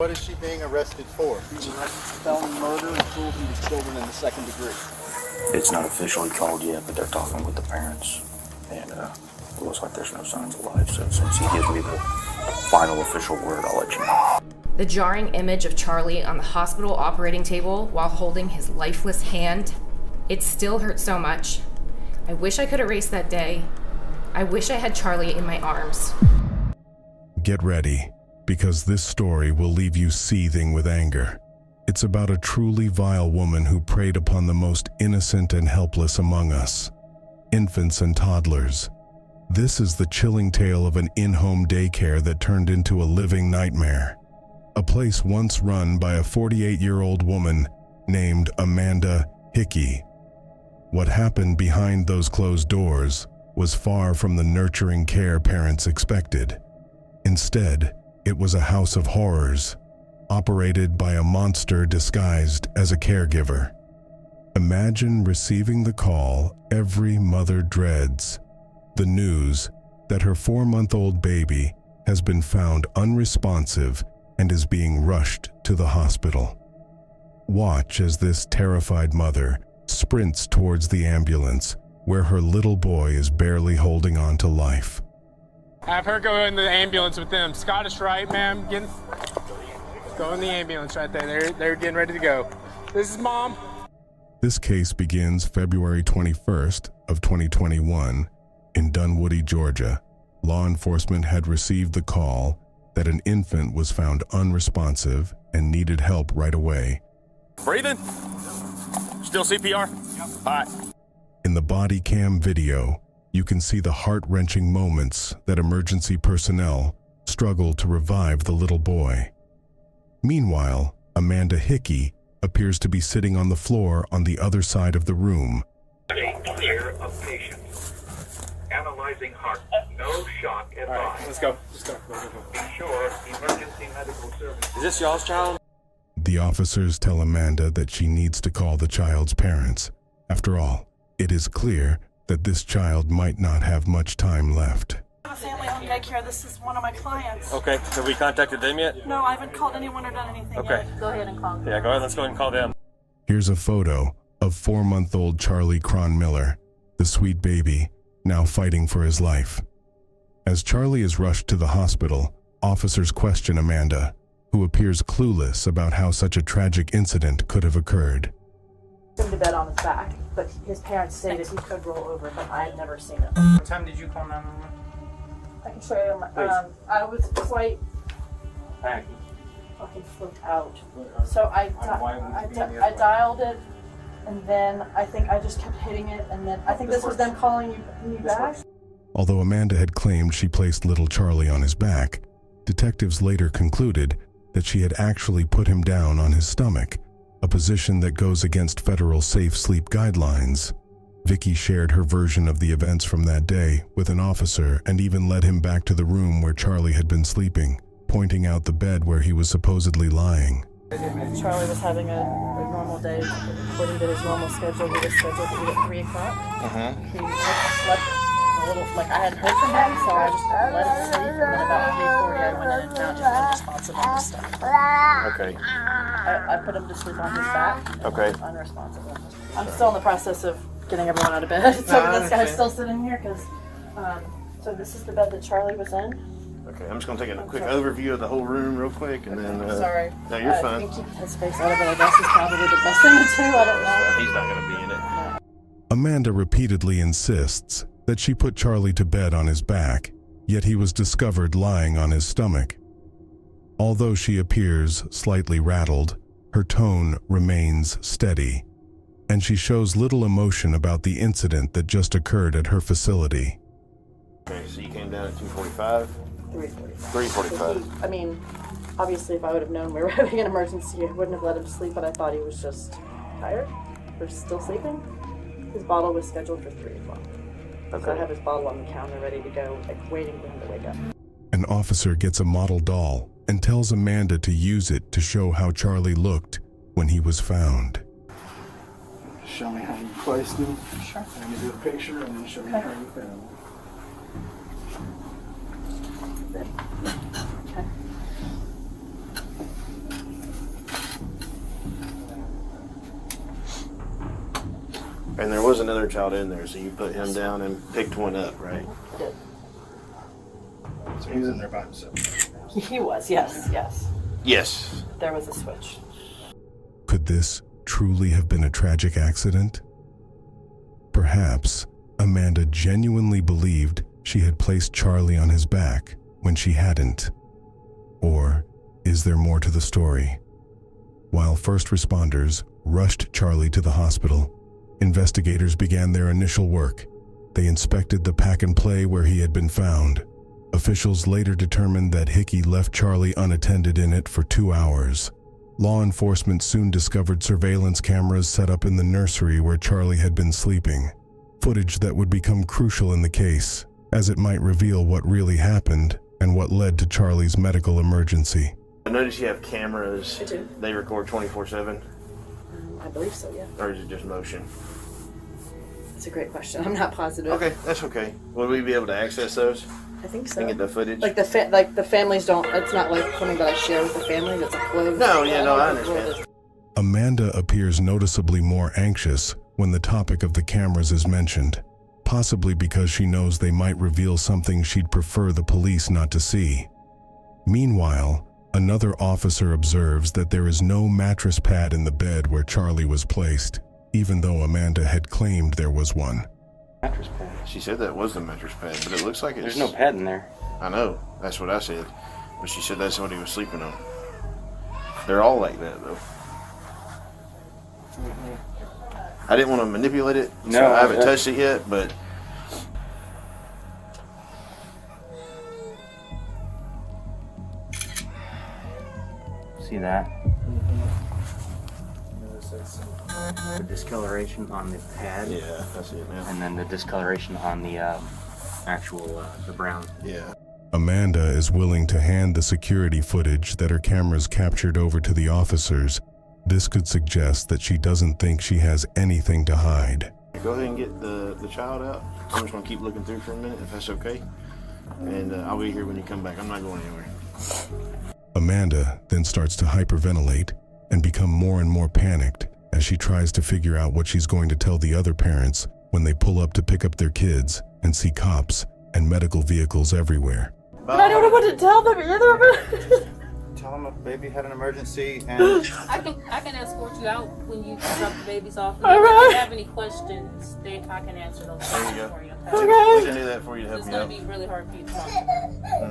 What is she being arrested for? She was arrested for felony murder and cruelty to children in the second degree. It's not officially called yet, but they're talking with the parents, and it looks like there's no signs of life, so since he gives me the final official word, I'll let you know. The jarring image of Charlie on the hospital operating table while holding his lifeless hand, it still hurts so much. I wish I could erase that day. I wish I had Charlie in my arms. Get ready, because this story will leave you seething with anger. It's about a truly vile woman who preyed upon the most innocent and helpless among us, infants and toddlers. This is the chilling tale of an in-home daycare that turned into a living nightmare. A place once run by a 48-year-old woman named Amanda Hickey. What happened behind those closed doors was far from the nurturing care parents expected. Instead, it was a house of horrors, operated by a monster disguised as a caregiver. Imagine receiving the call every mother dreads, the news that her 4-month-old baby has been found unresponsive and is being rushed to the hospital. Watch as this terrified mother sprints towards the ambulance where her little boy is barely holding on to life. Have her go in the ambulance with them. Scottish Rite, ma'am. Go in the ambulance right there. They're getting ready to go. This is Mom. This case begins February 21st of 2021 in Dunwoody, Georgia. Law enforcement had received the call that an infant was found unresponsive and needed help right away. Breathing? Still CPR? Yep. All right. In the body cam video, you can see the heart-wrenching moments that emergency personnel struggle to revive the little boy. Meanwhile, Amanda Hickey appears to be sitting on the floor on the other side of the room. Care of patient. Analyzing heart. No shock advised. All right, let's go. Ensure emergency medical services. Is this y'all's child? The officers tell Amanda that she needs to call the child's parents. After all, it is clear that this child might not have much time left. I'm a family-owned daycare. This is one of my clients. Okay, have we contacted them yet? No, I haven't called anyone or done anything Okay. yet. Go ahead and call them. Yeah, go ahead, let's go ahead and call them. Here's a photo of 4-month-old Charlie Cron Miller, the sweet baby, now fighting for his life. As Charlie is rushed to the hospital, officers question Amanda, who appears clueless about how such a tragic incident could have occurred. Him to bed on his back, but his parents stated he could roll over, but I had never seen it. What time did you call 911? I can show you. I was quite fucking flipped out. So I dialed it, and then I think I just kept hitting it, and then I think this was them calling me back. Although Amanda had claimed she placed little Charlie on his back, detectives later concluded that she had actually put him down on his stomach, a position that goes against federal safe sleep guidelines. Vicky shared her version of the events from that day with an officer and even led him back to the room where Charlie had been sleeping, pointing out the bed where he was supposedly lying. Charlie was having a normal day. According to his normal schedule, he was scheduled to eat at 3 o'clock. He slept a little, like I hadn't heard from him, so I just let him sleep, and then about 3:40 I went in and found him unresponsive on his stomach. Okay. I put him to sleep on his back. Okay. Unresponsive. I'm still in the process of getting everyone out of bed. So this guy's still sitting here because, so this is the bed that Charlie was in. Okay, I'm just going to take a quick overview of the whole room real quick, and then... Sorry. No, you're fine. I can keep his face out of it, I guess is probably the best thing to do. I don't know. He's not going to be in it. Amanda repeatedly insists that she put Charlie to bed on his back, yet he was discovered lying on his stomach. Although she appears slightly rattled, her tone remains steady, and she shows little emotion about the incident that just occurred at her facility. Okay, so you came down at 2:45? 3:45. I mean, obviously if I would have known we were having an emergency, I wouldn't have let him sleep, but I thought he was just tired or still sleeping. His bottle was scheduled for 3 o'clock. Okay. So I have his bottle on the counter ready to go, like waiting for him to wake up. An officer gets a model doll and tells Amanda to use it to show how Charlie looked when he was found. Show me how you placed him. Sure. Let me do a picture and then show me how you found him. Okay. And there was another child in there, so you put him down and picked one up, right? I did. So he was in there by himself. He was, yes. Yes. There was a switch. Could this truly have been a tragic accident? Perhaps Amanda genuinely believed she had placed Charlie on his back when she hadn't. Or is there more to the story? While first responders rushed Charlie to the hospital, investigators began their initial work. They inspected the pack and play where he had been found. Officials later determined that Hickey left Charlie unattended in it for 2 hours. Law enforcement soon discovered surveillance cameras set up in the nursery where Charlie had been sleeping. Footage that would become crucial in the case, as it might reveal what really happened and what led to Charlie's medical emergency. I noticed you have cameras. I do. They record 24/7, I believe so, yeah. or is it just motion? That's a great question. I'm not positive. Okay, that's okay. Will we be able to access those I think so. and get the footage? Like the families don't. It's not like something that I share with the family. That's a closed. No, yeah, no, I understand. Amanda appears noticeably more anxious when the topic of the cameras is mentioned, possibly because she knows they might reveal something she'd prefer the police not to see. Meanwhile, another officer observes that there is no mattress pad in the bed where Charlie was placed, even though Amanda had claimed there was one. Mattress pad. She said that was the mattress pad, but it looks like it's... There's no pad in there. I know, that's what I said. But she said that's what he was sleeping on. They're all like that, though. I didn't want to manipulate it, so No, I haven't touched it yet, but... See that? The discoloration on the pad. Yeah, I see it now. And then the discoloration on the actual the brown. Yeah. Amanda is willing to hand the security footage that her cameras captured over to the officers. This could suggest that she doesn't think she has anything to hide. Go ahead and get the child out. I'm just going to keep looking through for a minute, if that's okay. And I'll be here when you come back. I'm not going anywhere. Amanda then starts to hyperventilate and become more and more panicked as she tries to figure out what she's going to tell the other parents when they pull up to pick up their kids and see cops and medical vehicles everywhere. But I don't know what to tell them either. Tell them a baby had an emergency and I can escort you out when you drop the babies off. And All if right. you have any questions, I can answer those There you questions go. for you. Okay. We can do that for you to help It's you gonna out. be really hard for you to talk.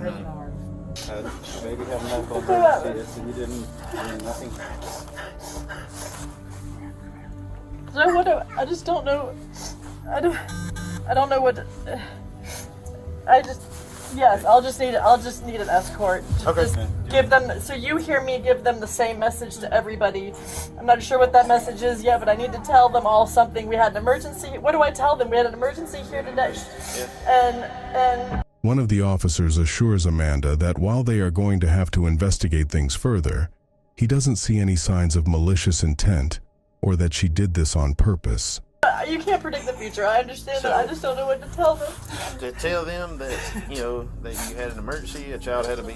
Really hard. the baby had a medical emergency, so you didn't, nothing. I just don't know. I don't know what. I'll just need an escort. Okay. Just give them. So you hear me give them the same message to everybody. I'm not sure what that message is yet, but I need to tell them all something. We had an emergency. What do I tell them? We had an emergency here today. Yeah. And. One of the officers assures Amanda that while they are going to have to investigate things further, he doesn't see any signs of malicious intent or that she did this on purpose. You can't predict the future. I understand that. I just don't know what to tell them. To tell them that, that you had an emergency, a child had to be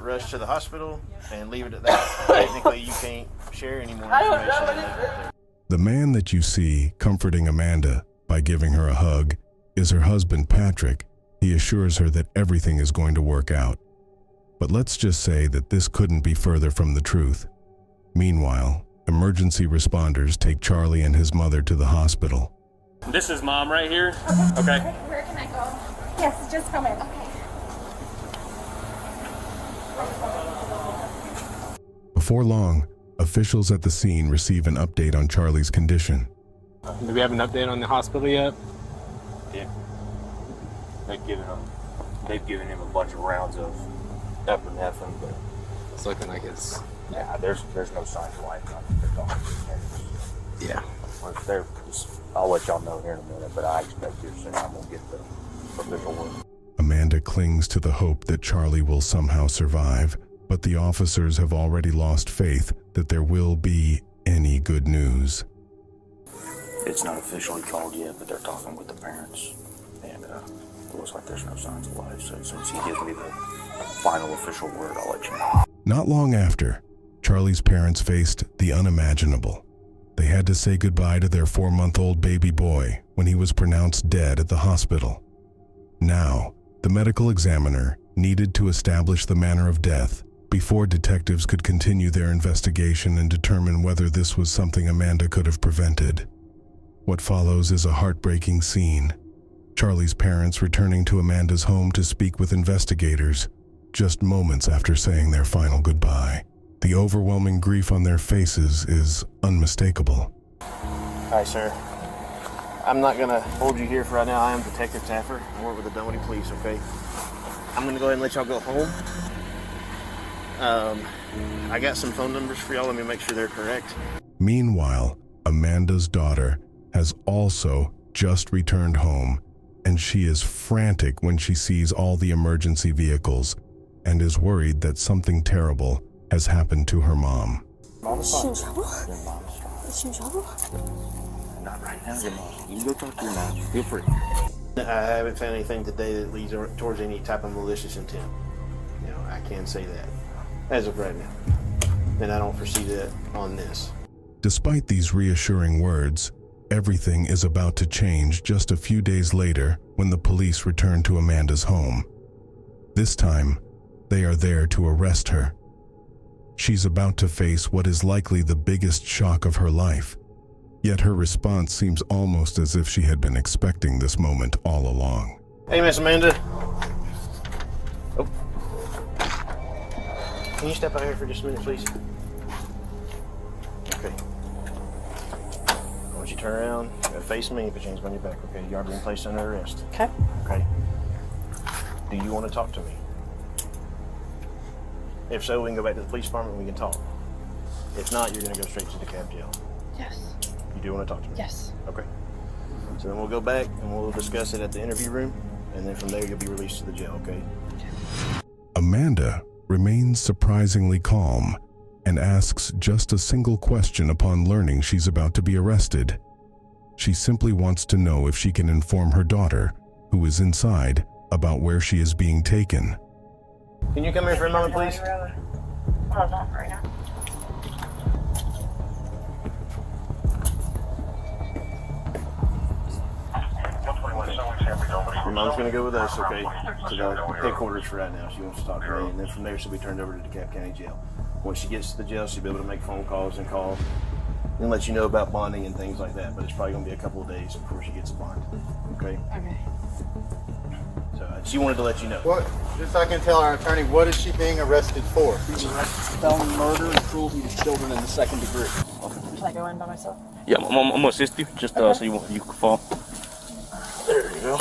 rushed to the hospital, and leave it at that. Technically, you can't share any more I information. don't know what it. The man that you see comforting Amanda by giving her a hug is her husband, Patrick. He assures her that everything is going to work out. But let's just say that this couldn't be further from the truth. Meanwhile, emergency responders take Charlie and his mother to the hospital. This is Mom right here. Okay. Where can I go? Yes, just come in. Before long, officials at the scene receive an update on Charlie's condition. Do we have an update on the hospital yet? Yeah. They've given him a bunch of rounds of epinephrine, but It's looking like it's... yeah, there's no signs of life. Yeah. I'll let y'all know here in a minute, but I expect here soon I'm gonna get the official word. Amanda clings to the hope that Charlie will somehow survive, but the officers have already lost faith that there will be any good news. It's not officially called yet, but they're talking with the parents, and it looks like there's no signs of life. So as soon as he gives me the final official word, I'll let you know. Not long after, Charlie's parents faced the unimaginable. They had to say goodbye to their 4-month-old baby boy when he was pronounced dead at the hospital. Now, the medical examiner needed to establish the manner of death before detectives could continue their investigation and determine whether this was something Amanda could have prevented. What follows is a heartbreaking scene. Charlie's parents returning to Amanda's home to speak with investigators, just moments after saying their final goodbye. The overwhelming grief on their faces is unmistakable. Hi, sir. I'm not gonna hold you here for right now. I am Detective Taffer. I work with the Dunwoody Police, okay? I'm gonna go ahead and let y'all go home. I got some phone numbers for y'all. Let me make sure they're correct. Meanwhile, Amanda's daughter has also just returned home, and she is frantic when she sees all the emergency vehicles and is worried that something terrible has happened to her mom. Mom's Is she in fine. trouble? Your mom's fine. Is she in trouble? Not right now, your mom. You can go talk to your mom. Feel free. I haven't found anything today that leads towards any type of malicious intent. I can say that as of right now. And I don't foresee that on this. Despite these reassuring words, everything is about to change just a few days later when the police return to Amanda's home. This time, they are there to arrest her. She's about to face what is likely the biggest shock of her life. Yet her response seems almost as if she had been expecting this moment all along. Hey, Miss Amanda. Oh. Can you step out here for just a minute, please? Okay. I want you to turn around, face me, put your hands behind your back, okay? You are being placed under arrest. Okay. Okay. Do you want to talk to me? If so, we can go back to the police department and we can talk. If not, you're going to go straight to the cab jail. Yes. You do want to talk to me? Yes. Okay. So then we'll go back and we'll discuss it at the interview room, and then from there you'll be released to the jail, okay? Amanda remains surprisingly calm and asks just a single question upon learning she's about to be arrested. She simply wants to know if she can inform her daughter, who is inside, about where she is being taken. Can you come here for a moment, please? Hold on right now. Your mom's going to go with us, okay, to the headquarters for right now. She wants to talk to me, and then from there she'll be turned over to DeKalb County Jail. Once she gets to the jail, she'll be able to make phone calls and call and let you know about bonding and things like that, but it's probably going to be a couple of days before she gets a bond, okay? Okay. So she wanted to let you know. What? Just so I can tell our attorney, what is she being arrested for? She's arrested for felony murder and cruelty to children in the 2nd degree. Can I go in by myself? Yeah, I'm gonna assist you, just so you can fall. There you go.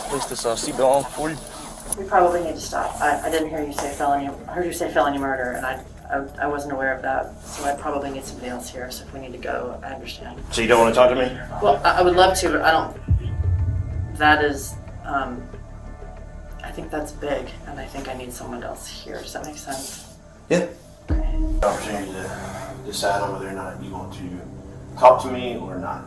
Place this seatbelt on for you. We probably need to stop. I didn't hear you say felony. I heard you say felony murder, and I wasn't aware of that. So I probably need somebody else here. So if we need to go, I understand. So you don't want to talk to me? Well, I would love to, but I don't. That is, I think that's big, and I think I need someone else here. Does that make sense? Yeah. Opportunity to decide on whether or not you want to talk to me or not.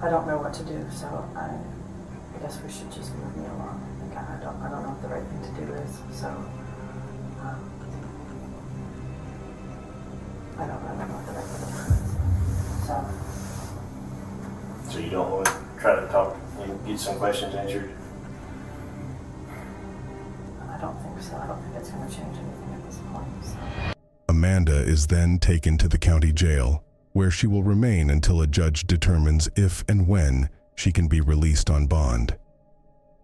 I don't know what to do, so I guess we should just move me along. I don't know what the right thing to do is, so I don't know what the right thing to do is. So you don't want to try to talk and get some questions answered? I don't think so. I don't think it's going to change anything at this point. So. Amanda is then taken to the county jail, where she will remain until a judge determines if and when she can be released on bond.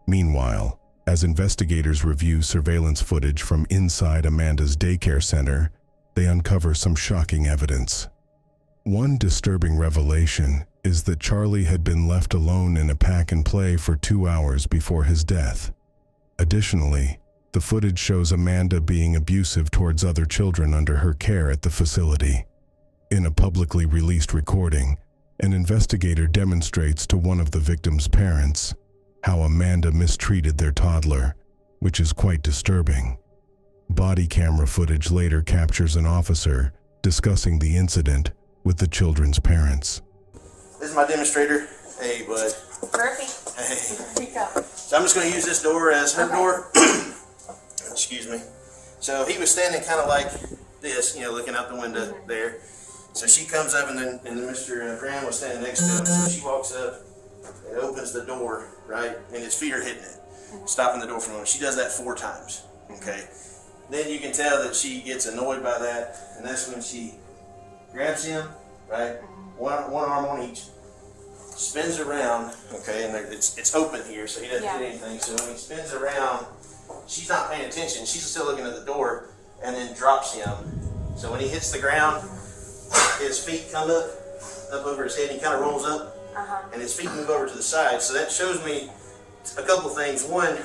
Meanwhile, as investigators review surveillance footage from inside Amanda's daycare center, they uncover some shocking evidence. One disturbing revelation is that Charlie had been left alone in a pack and play for 2 hours before his death. Additionally, the footage shows Amanda being abusive towards other children under her care at the facility. In a publicly released recording, an investigator demonstrates to one of the victim's parents how Amanda mistreated their toddler, which is quite disturbing. Body camera footage later captures an officer discussing the incident with the children's parents. This is my demonstrator. Hey, bud. Murphy. Hey. Speak up. So I'm just going to use this door as her door. excuse me. So he was standing kind of like this, you know, looking out the window there. So she comes up, and then Mr. Graham was standing next to him. So she walks up and opens the door, right? And his feet are hitting it, stopping the door from him. She does that 4 times, okay? Then you can tell that she gets annoyed by that, and that's when she grabs him, right? One arm on each, spins around, okay? And it's open here, so he doesn't hit anything. So when he spins around, she's not paying attention. She's still looking at the door, and then drops him. So when he hits the ground, his feet come up over his head. He kind of rolls up, and his feet move over to the side. So that shows me a couple of things. One,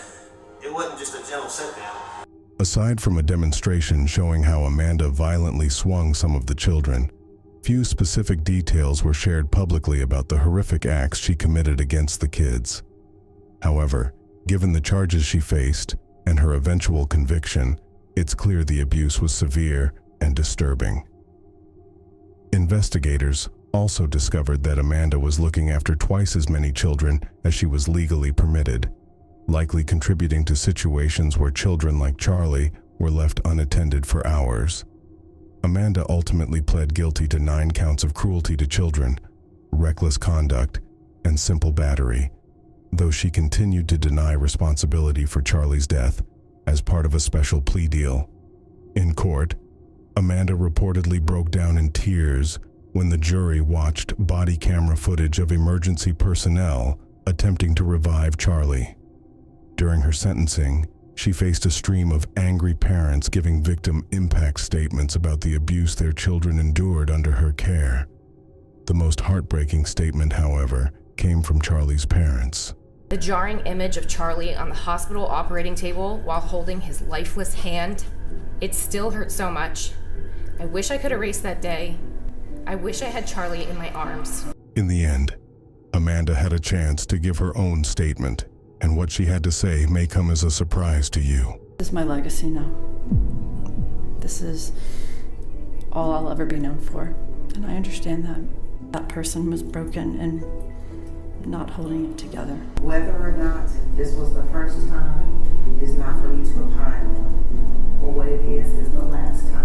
it wasn't just a gentle sit down. Aside from a demonstration showing how Amanda violently swung some of the children, few specific details were shared publicly about the horrific acts she committed against the kids. However, given the charges she faced and her eventual conviction, it's clear the abuse was severe and disturbing. Investigators also discovered that Amanda was looking after twice as many children as she was legally permitted, likely contributing to situations where children like Charlie were left unattended for hours. Amanda ultimately pled guilty to 9 counts of cruelty to children, reckless conduct, and simple battery, though she continued to deny responsibility for Charlie's death as part of a special plea deal. In court, Amanda reportedly broke down in tears when the jury watched body camera footage of emergency personnel attempting to revive Charlie. During her sentencing, she faced a stream of angry parents giving victim impact statements about the abuse their children endured under her care. The most heartbreaking statement, however, came from Charlie's parents. The jarring image of Charlie on the hospital operating table while holding his lifeless hand, it still hurts so much. I wish I could erase that day. I wish I had Charlie in my arms. In the end, Amanda had a chance to give her own statement, and what she had to say may come as a surprise to you. This is my legacy now. This is all I'll ever be known for. And I understand that that person was broken and not holding it together. Whether or not this was the first time is not for me to opine on. But what it is the last time.